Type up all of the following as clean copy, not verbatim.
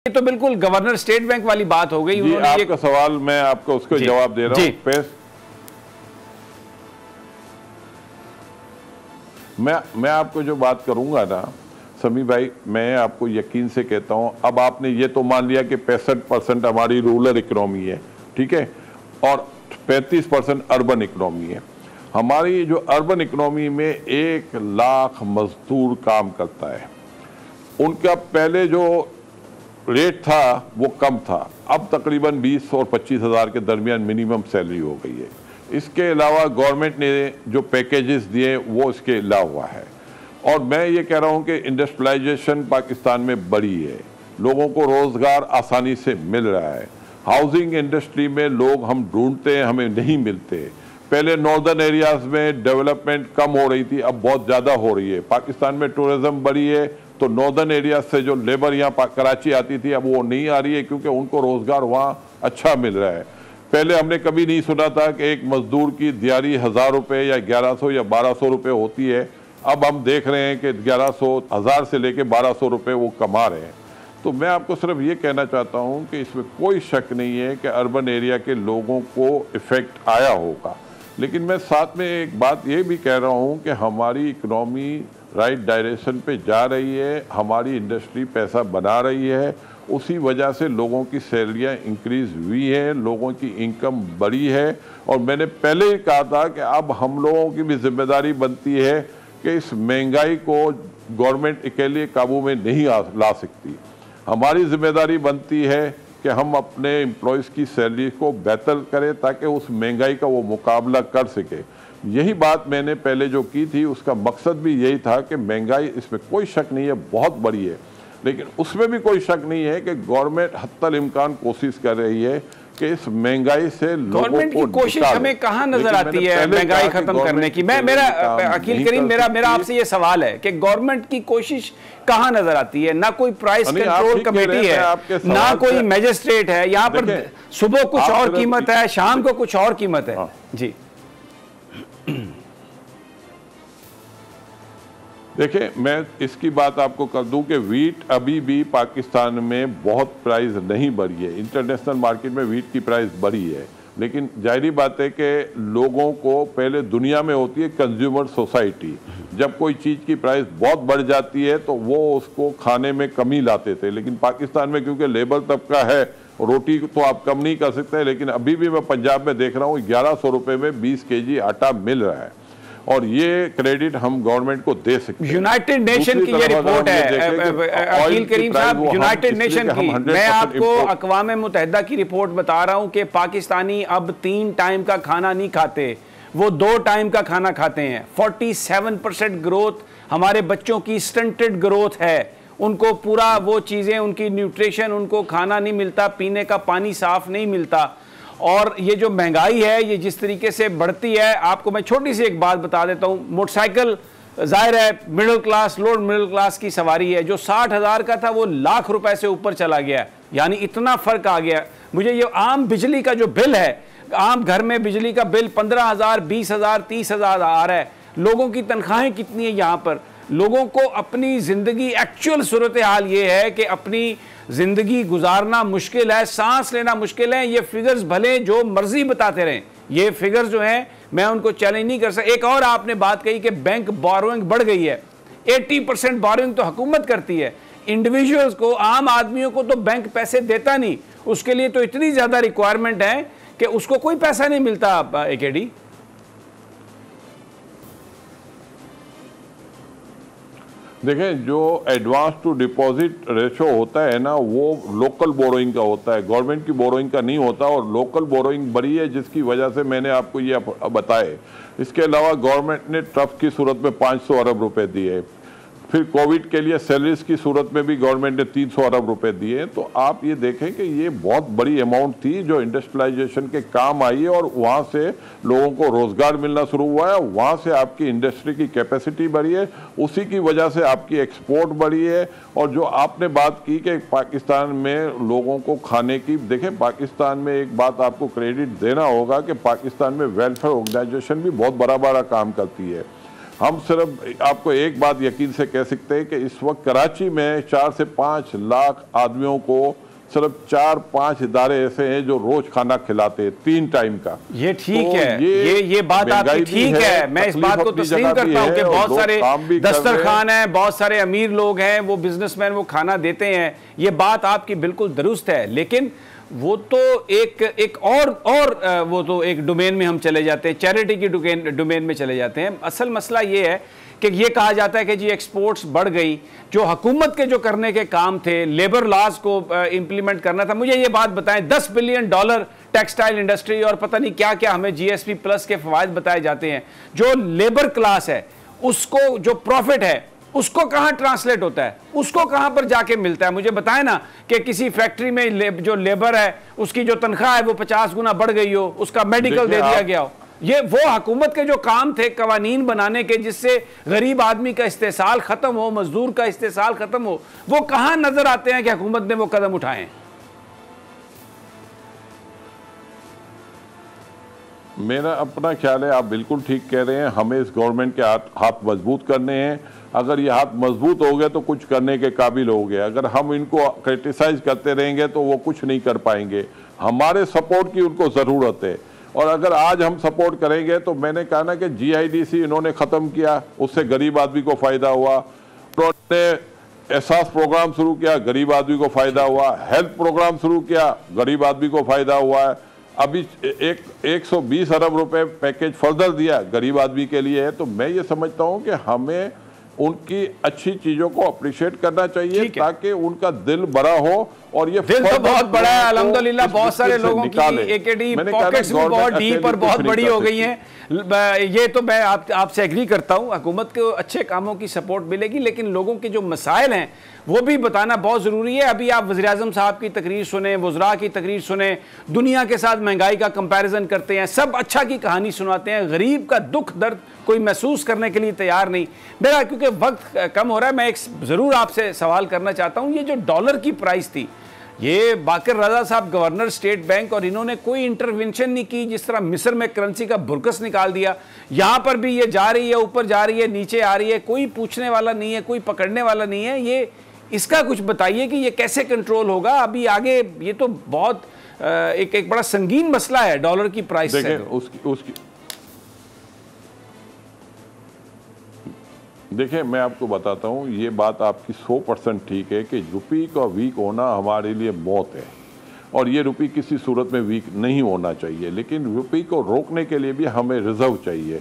ये तो बिल्कुल गवर्नर स्टेट बैंक वाली बात हो गई। आपका सवाल मैं आपको उसको जवाब दे रहा हूं। मैं आपको जो बात करूंगा ना समी भाई, मैं आपको यकीन से कहता हूं, अब आपने ये तो मान लिया कि 65% हमारी रूरल इकोनॉमी है, ठीक है, और 35% अर्बन इकोनॉमी है। हमारी जो अर्बन इकोनॉमी में 1 लाख मजदूर काम करता है। उनका पहले जो रेट था वो कम था, अब तकरीबन 20 और 25 हज़ार के दरमियान मिनिमम सैलरी हो गई है। इसके अलावा गवर्नमेंट ने जो पैकेजेस दिए वो इसके अलावा है। और मैं ये कह रहा हूँ कि इंडस्ट्रियलाइजेशन पाकिस्तान में बढ़ी है, लोगों को रोज़गार आसानी से मिल रहा है। हाउसिंग इंडस्ट्री में लोग हम ढूंढते हैं, हमें नहीं मिलते। पहले नॉर्दर्न एरियाज़ में डेवलपमेंट कम हो रही थी, अब बहुत ज़्यादा हो रही है। पाकिस्तान में टूरिज़्म बढ़ी है, तो नॉर्दर्न एरिया से जो लेबर यहाँ कराची आती थी अब वो नहीं आ रही है, क्योंकि उनको रोज़गार वहाँ अच्छा मिल रहा है। पहले हमने कभी नहीं सुना था कि एक मजदूर की दिहाड़ी 1000 रुपये या 1100 या 1200 रुपये होती है। अब हम देख रहे हैं कि 1100 1000 से लेके 1200 रुपये वो कमा रहे हैं। तो मैं आपको सिर्फ ये कहना चाहता हूँ कि इसमें कोई शक नहीं है कि अर्बन एरिया के लोगों को इफ़ेक्ट आया होगा, लेकिन मैं साथ में एक बात ये भी कह रहा हूँ कि हमारी इकनॉमी राइट डायरेक्शन पे जा रही है, हमारी इंडस्ट्री पैसा बना रही है, उसी वजह से लोगों की सैलरियाँ इंक्रीज़ हुई हैं, लोगों की इनकम बढ़ी है। और मैंने पहले ही कहा था कि अब हम लोगों की भी जिम्मेदारी बनती है कि इस महंगाई को गवर्नमेंट अकेले काबू में नहीं ला सकती। हमारी जिम्मेदारी बनती है कि हम अपने एम्प्लॉयज़ की सैलरी को बेहतर करें ताकि उस महंगाई का वो मुकाबला कर सके। यही बात मैंने पहले जो की थी, उसका मकसद भी यही था कि महंगाई, इसमें कोई शक नहीं है, बहुत बड़ी है, लेकिन उसमें भी कोई शक नहीं है कि गवर्नमेंट हत्तल इम्कान कोशिश कर रही है कि इस महंगाई से गवर्नमेंट की कोशिश हमें कहाँ नजर आती है महंगाई खत्म करने की? मेरा अकील करीम, मेरा आपसे ये सवाल है कि गवर्नमेंट की कोशिश कहाँ नजर आती है? ना कोई प्राइस कंट्रोल कमेटी है, ना कोई मैजिस्ट्रेट है। यहाँ पर सुबह कुछ और कीमत है, शाम को कुछ और कीमत है। जी देखिए, मैं इसकी बात आपको कर दूं कि वीट अभी भी पाकिस्तान में बहुत प्राइस नहीं बढ़ी है। इंटरनेशनल मार्केट में वीट की प्राइस बढ़ी है, लेकिन जाहिर बात है कि लोगों को पहले दुनिया में होती है कंज्यूमर सोसाइटी। जब कोई चीज़ की प्राइस बहुत बढ़ जाती है तो वो उसको खाने में कमी लाते थे, लेकिन पाकिस्तान में क्योंकि लेबर तबका है, रोटी तो आप कम नहीं कर सकते। लेकिन अभी भी मैं पंजाब में देख रहा हूँ 1100 रुपये में 20 kg आटा मिल रहा है, और ये क्रेडिट हम गवर्नमेंट को दे सकते हैं। यूनाइटेड नेशन की ये रिपोर्ट है अकील करीम साहब, यूनाइटेड नेशन की। मैं आपको अक़वाम मुत्तहिदा की रिपोर्ट बता रहा हूं कि पाकिस्तानी अब 3 टाइम का खाना नहीं खाते, वो 2 टाइम का खाना खाते हैं। 47% ग्रोथ हमारे बच्चों की स्टंटेड ग्रोथ है। उनको पूरा वो चीज़ें, उनकी न्यूट्रिशन, उनको खाना नहीं मिलता, पीने का पानी साफ नहीं मिलता। और ये जो महंगाई है ये जिस तरीके से बढ़ती है, आपको मैं छोटी सी एक बात बता देता हूँ। मोटरसाइकिल जाहिर है middle class, lower middle class की सवारी है, जो 60,000 का था वो लाख रुपए से ऊपर चला गया, यानी इतना फ़र्क आ गया। मुझे ये आम बिजली का जो बिल है, आम घर में बिजली का बिल 15,000, 20,000, 30,000 आ रहा है। लोगों की तनख्वाहें कितनी है यहाँ पर? लोगों को अपनी ज़िंदगी, एक्चुअल सूरत हाल ये है कि अपनी ज़िंदगी गुजारना मुश्किल है, सांस लेना मुश्किल है। ये फिगर्स भले जो मर्जी बताते रहें, ये फिगर्स जो हैं मैं उनको चैलेंज नहीं कर सकता। एक और आपने बात कही कि बैंक बोरोइंग बढ़ गई है। 80% बोरोइंग तो हुकूमत करती है, इंडिविजुअल्स को, आम आदमियों को तो बैंक पैसे देता नहीं। उसके लिए तो इतनी ज़्यादा रिक्वायरमेंट है कि उसको कोई पैसा नहीं मिलता। AKD देखें, जो एडवांस टू डिपॉजिट रेशो होता है ना, वो लोकल बोरोइंग का होता है, गवर्नमेंट की बोरोइंग का नहीं होता। और लोकल बोरोइंग बढ़ी है, जिसकी वजह से मैंने आपको ये बताए। इसके अलावा गवर्नमेंट ने ट्रस्ट की सूरत में 500 अरब रुपए दिए। फिर कोविड के लिए सैलरीज की सूरत में भी गवर्नमेंट ने 300 अरब रुपए दिए। तो आप ये देखें कि ये बहुत बड़ी अमाउंट थी जो इंडस्ट्रियलाइजेशन के काम आई है, और वहाँ से लोगों को रोज़गार मिलना शुरू हुआ है। वहाँ से आपकी इंडस्ट्री की कैपेसिटी बढ़ी है, उसी की वजह से आपकी एक्सपोर्ट बढ़ी है। और जो आपने बात की कि पाकिस्तान में लोगों को खाने की, देखें पाकिस्तान में एक बात आपको क्रेडिट देना होगा कि पाकिस्तान में वेलफेयर ऑर्गेनाइजेशन भी बहुत बड़ा काम करती है। हम सिर्फ आपको एक बात यकीन से कह सकते हैं कि इस वक्त कराची में 4 से 5 लाख आदमियों को सिर्फ 4-5 इदारे ऐसे हैं जो रोज खाना खिलाते हैं 3 टाइम का। ये ठीक तो है, ये बात आपकी ठीक है, मैं इस बात को तस्लीम करता हूँ कि बहुत सारे दस्तरखान हैं, बहुत सारे अमीर लोग हैं, वो बिजनेसमैन वो खाना देते हैं, ये बात आपकी बिल्कुल दुरुस्त है। लेकिन वो तो एक और वो तो एक डोमेन में हम चले जाते हैं, चैरिटी की डोमेन में चले जाते हैं। असल मसला ये है कि ये कहा जाता है कि जी एक्सपोर्ट्स बढ़ गई, जो हुकूमत के जो करने के काम थे, लेबर लॉज को इंप्लीमेंट करना था। मुझे ये बात बताएं, $10 बिलियन टेक्सटाइल इंडस्ट्री और पता नहीं क्या क्या हमें GSP प्लस के फवायद बताए जाते हैं। जो लेबर क्लास है उसको जो प्रॉफिट है उसको कहां ट्रांसलेट होता है, उसको कहां पर जाके मिलता है? मुझे बताएं ना कि किसी फैक्ट्री में जो लेबर है उसकी जो तनख्वाह है वो 50 गुना बढ़ गई हो, उसका मेडिकल दे दिया गया हो। ये वो हुकूमत के जो काम थे कवानीन बनाने के, जिससे गरीब आदमी का इस्तेसाल खत्म हो, मजदूर का इस्तेसाल खत्म हो, वो कहां नजर आते हैं कि हुकूमत ने वो कदम उठाए? मेरा अपना ख्याल है, आप बिल्कुल ठीक कह रहे हैं, हमें इस गवर्नमेंट के हाथ मजबूत करने हैं। अगर ये हाथ मजबूत हो गए तो कुछ करने के काबिल हो गए। अगर हम इनको क्रिटिसाइज करते रहेंगे तो वो कुछ नहीं कर पाएंगे। हमारे सपोर्ट की उनको ज़रूरत है, और अगर आज हम सपोर्ट करेंगे तो मैंने कहा ना कि GIDC इन्होंने ख़त्म किया, उससे गरीब आदमी को फ़ायदा हुआ। उन्होंने एहसास प्रोग्राम शुरू किया, गरीब आदमी को फ़ायदा हुआ। हेल्थ प्रोग्राम शुरू किया, गरीब आदमी को फ़ायदा हुआ है। अभी 120 अरब रुपए पैकेज फर्दर दिया, गरीब आदमी के लिए है। तो मैं ये समझता हूँ कि हमें उनकी अच्छी चीजों को अप्रिशिएट करना चाहिए ताकि उनका दिल बड़ा हो। और ये दिल तो बहुत बड़ा है अल्हम्दुलिल्लाह, बहुत सारे लोगों की AKD पॉकेट्स भी बहुत डीप और बहुत बड़ी हो गई हैं। ये तो मैं आपसे एग्री करता हूँ, हुकूमत को अच्छे कामों की सपोर्ट मिलेगी, लेकिन लोगों के जो मसाइल हैं वो भी बताना बहुत ज़रूरी है। अभी आप वज़ीर-ए-आज़म साहब की तकरीर सुने, वज़रा की तकरीर सुने, दुनिया के साथ महंगाई का कंपैरिजन करते हैं, सब अच्छा की कहानी सुनाते हैं, गरीब का दुख दर्द कोई महसूस करने के लिए तैयार नहीं। मेरा क्योंकि वक्त कम हो रहा है, मैं एक ज़रूर आपसे सवाल करना चाहता हूँ। ये जो डॉलर की प्राइस थी, ये बाकर रजा साहब गवर्नर स्टेट बैंक, और इन्होंने कोई इंटरवेंशन नहीं की। जिस तरह मिस्र में करेंसी का बुरकस निकाल दिया, यहाँ पर भी ये जा रही है, ऊपर जा रही है, नीचे आ रही है, कोई पूछने वाला नहीं है, कोई पकड़ने वाला नहीं है। ये इसका कुछ बताइए कि ये कैसे कंट्रोल होगा अभी आगे? ये तो बहुत एक बड़ा संगीन मसला है डॉलर की प्राइस से। देखिए, मैं आपको बताता हूँ, ये बात आपकी 100% ठीक है कि रुपये का वीक होना हमारे लिए मौत है, और ये रुपये किसी सूरत में वीक नहीं होना चाहिए। लेकिन रुपये को रोकने के लिए भी हमें रिजर्व चाहिए,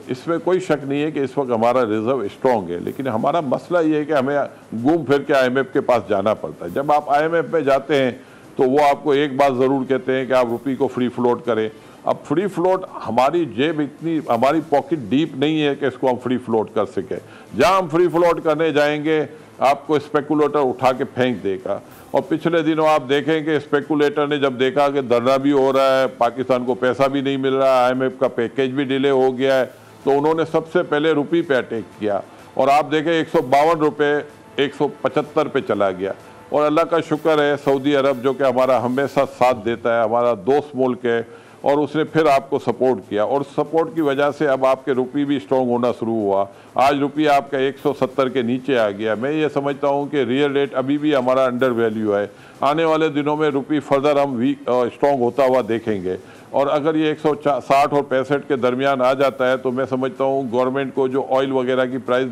इसमें कोई शक नहीं है कि इस वक्त हमारा रिजर्व स्ट्रॉन्ग है। लेकिन हमारा मसला ये है कि हमें घूम फिर के IMF के पास जाना पड़ता है। जब आप IMF में जाते हैं तो वो आपको एक बात ज़रूर कहते हैं कि आप रुपये को फ्री फ्लोट करें। अब फ्री फ्लोट, हमारी जेब इतनी, हमारी पॉकेट डीप नहीं है कि इसको हम फ्री फ्लोट कर सकें। जहाँ हम फ्री फ्लोट करने जाएंगे आपको स्पेकुलेटर उठा के फेंक देगा। और पिछले दिनों आप देखेंगे स्पेकुलेटर ने जब देखा कि धरना भी हो रहा है, पाकिस्तान को पैसा भी नहीं मिल रहा है, IMF का पैकेज भी डिले हो गया है, तो उन्होंने सबसे पहले रुपये पे अटैक किया। और आप देखें 152 रुपये 175 पे चला गया। और अल्लाह का शुक्र है, सऊदी अरब जो कि हमारा हमेशा साथ देता है, हमारा दोस्त मुल्क है, और उसने फिर आपको सपोर्ट किया, और सपोर्ट की वजह से अब आपके रुपये भी स्ट्रॉन्ग होना शुरू हुआ। आज रुपया आपका 170 के नीचे आ गया। मैं ये समझता हूँ कि रियल रेट अभी भी हमारा अंडर वैल्यू है। आने वाले दिनों में रुपये फर्दर हम स्ट्रॉन्ग होता हुआ देखेंगे, और अगर ये 160 और 65 के दरमियान आ जाता है तो मैं समझता हूँ गवर्नमेंट को जो ऑयल वगैरह की प्राइस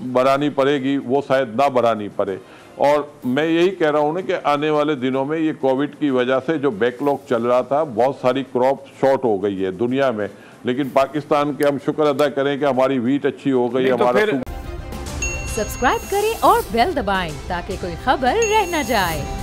बढ़ानी पड़ेगी वो शायद ना बढ़ानी पड़े। और मैं यही कह रहा हूँ ना कि आने वाले दिनों में ये कोविड की वजह से जो बैकलॉग चल रहा था, बहुत सारी क्रॉप शॉर्ट हो गई है दुनिया में, लेकिन पाकिस्तान के हम शुक्र अदा करें कि हमारी वीट अच्छी हो गई। हमारा सब्सक्राइब करें और बेल दबाएं ताकि कोई खबर रह न जाए।